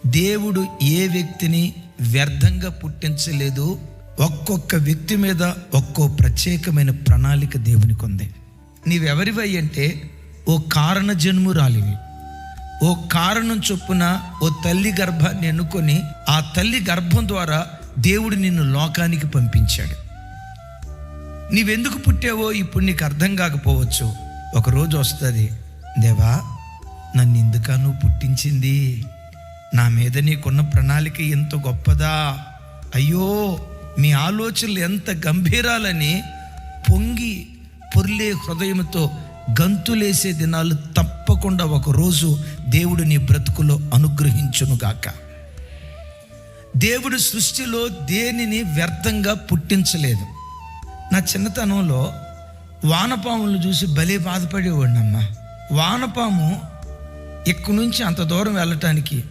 దేవుడు ఏ వ్యక్తిని వ్యర్థంగా పుట్టించలేదు. ఒక్కొక్క వ్యక్తి మీద ఒక్కో ప్రత్యేకమైన ప్రణాళిక దేవునికి ఉంది. నీవెవరివై అంటే ఓ కారణ జన్మురాలివి. ఓ కారణం చొప్పున ఓ తల్లి గర్భాన్ని ఎన్నుకొని ఆ తల్లి గర్భం ద్వారా దేవుడు నిన్ను లోకానికి పంపించాడు. నీవెందుకు పుట్టావో ఇప్పుడు నీకు అర్థం కాకపోవచ్చు. ఒకరోజు వస్తుంది, దేవా నన్ను ఎందుకా నువ్వు పుట్టించింది? నా మీద నీకున్న ప్రణాళిక ఎంత గొప్పదా, అయ్యో మీ ఆలోచనలు ఎంత గంభీరాలని పొంగి పొర్లే హృదయంతో గంతులేసే దినాలు తప్పకుండా ఒకరోజు దేవుడు నీ బ్రతుకులో అనుగ్రహించునుగాక. దేవుడు సృష్టిలో దేనిని వ్యర్థంగా పుట్టించలేదు. నా చిన్నతనంలో వానపాములను చూసి భలే బాధపడేవాడినమ్మా. వానపాము ఇక్కడి నుంచి అంత దూరం వెళ్ళటానికి